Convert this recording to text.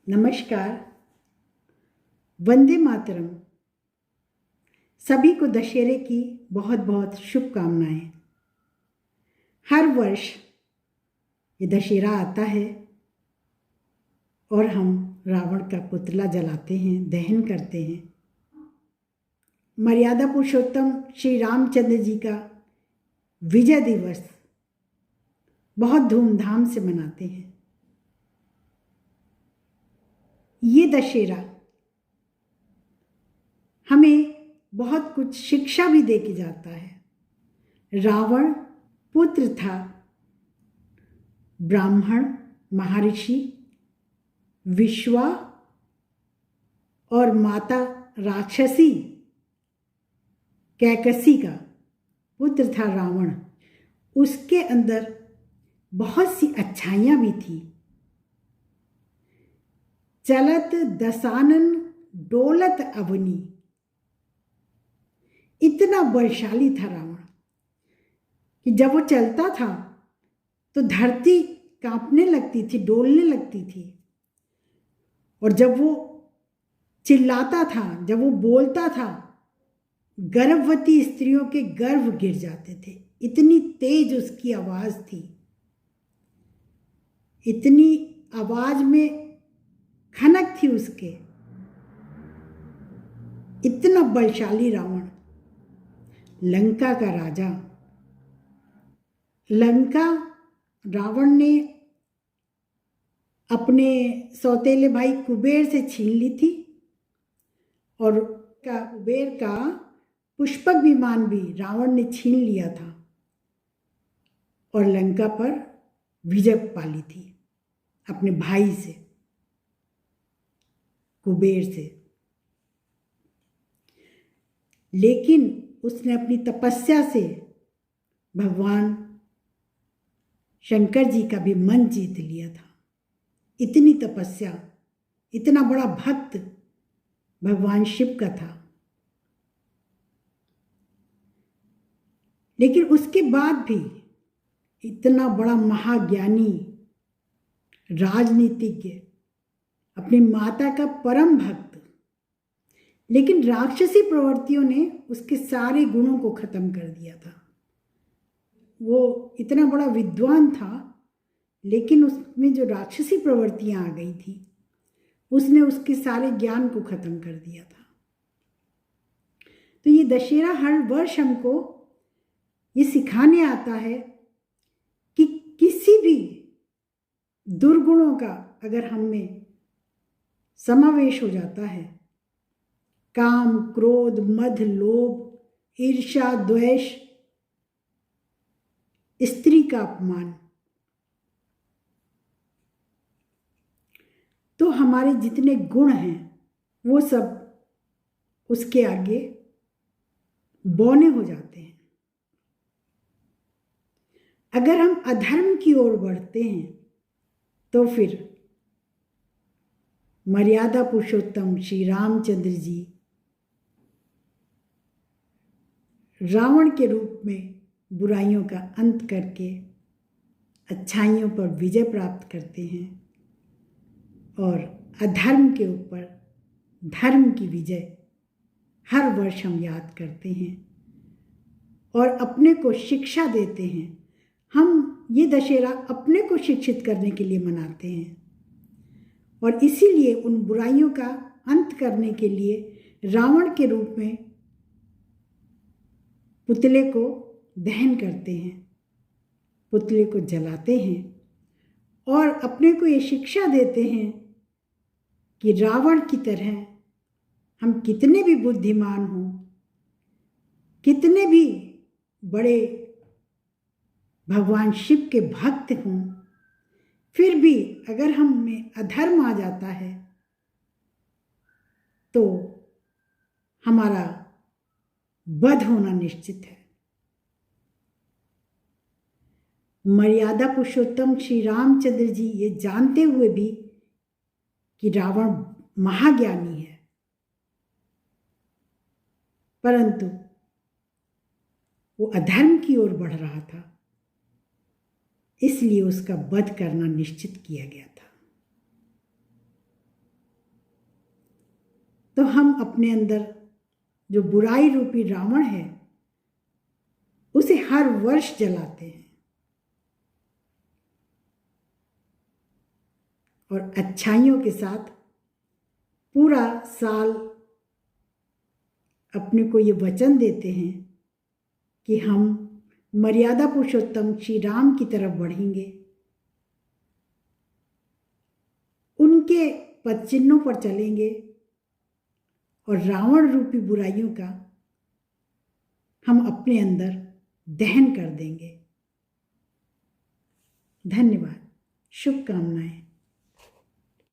नमस्कार। वंदे मातरम। सभी को दशहरे की बहुत बहुत शुभकामनाएं। हर वर्ष ये दशहरा आता है और हम रावण का पुतला जलाते हैं, दहन करते हैं। मर्यादा पुरुषोत्तम श्री रामचंद्र जी का विजय दिवस बहुत धूमधाम से मनाते हैं। ये दशहरा हमें बहुत कुछ शिक्षा भी दे के जाता है। रावण पुत्र था ब्राह्मण महर्षि विश्वा और माता राक्षसी कैकसी का पुत्र था रावण। उसके अंदर बहुत सी अच्छाइयाँ भी थी। चलत दसानन डोलत अवनी, इतना बलशाली था रावण कि जब वो चलता था तो धरती कांपने लगती थी, डोलने लगती थी। और जब वो चिल्लाता था, जब वो बोलता था, गर्भवती स्त्रियों के गर्भ गिर जाते थे। इतनी तेज उसकी आवाज थी। इतनी आवाज में खनक थी उसके। इतना बलशाली रावण, लंका का राजा। लंका रावण ने अपने सौतेले भाई कुबेर से छीन ली थी और कुबेर का पुष्पक विमान भी रावण ने छीन लिया था और लंका पर विजय पा ली थी अपने भाई से, कुबेर से। लेकिन उसने अपनी तपस्या से भगवान शंकर जी का भी मन जीत लिया था। इतनी तपस्या, इतना बड़ा भक्त भगवान शिव का था। लेकिन उसके बाद भी इतना बड़ा महाज्ञानी, राजनीतिज्ञ, अपनी माता का परम भक्त, लेकिन राक्षसी प्रवृत्तियों ने उसके सारे गुणों को खत्म कर दिया था। वो इतना बड़ा विद्वान था, लेकिन उसमें जो राक्षसी प्रवृत्तियां आ गई थी, उसने उसके सारे ज्ञान को खत्म कर दिया था। तो ये दशहरा हर वर्ष हमको ये सिखाने आता है कि किसी भी दुर्गुणों का अगर हम में समावेश हो जाता है, काम, क्रोध, मद, लोभ, ईर्ष्या, द्वेष, स्त्री का अपमान, तो हमारे जितने गुण हैं वो सब उसके आगे बौने हो जाते हैं। अगर हम अधर्म की ओर बढ़ते हैं तो फिर मर्यादा पुरुषोत्तम श्री रामचंद्र जी रावण के रूप में बुराइयों का अंत करके अच्छाइयों पर विजय प्राप्त करते हैं और अधर्म के ऊपर धर्म की विजय हर वर्ष हम याद करते हैं और अपने को शिक्षा देते हैं। हम ये दशहरा अपने को शिक्षित करने के लिए मनाते हैं और इसीलिए उन बुराइयों का अंत करने के लिए रावण के रूप में पुतले को दहन करते हैं, पुतले को जलाते हैं और अपने को ये शिक्षा देते हैं कि रावण की तरह हम कितने भी बुद्धिमान हों, कितने भी बड़े भगवान शिव के भक्त हों, फिर भी अगर हम में अधर्म आ जाता है तो हमारा वध होना निश्चित है। मर्यादा पुरुषोत्तम श्री रामचंद्र जी ये जानते हुए भी कि रावण महाज्ञानी है, परंतु वो अधर्म की ओर बढ़ रहा था, इसलिए उसका वध करना निश्चित किया गया था। तो हम अपने अंदर जो बुराई रूपी रावण है उसे हर वर्ष जलाते हैं और अच्छाइयों के साथ पूरा साल अपने को ये वचन देते हैं कि हम मर्यादा पुरुषोत्तम श्री राम की तरफ बढ़ेंगे, उनके पद चिन्हों पर चलेंगे और रावण रूपी बुराइयों का हम अपने अंदर दहन कर देंगे। धन्यवाद, शुभकामनाएं।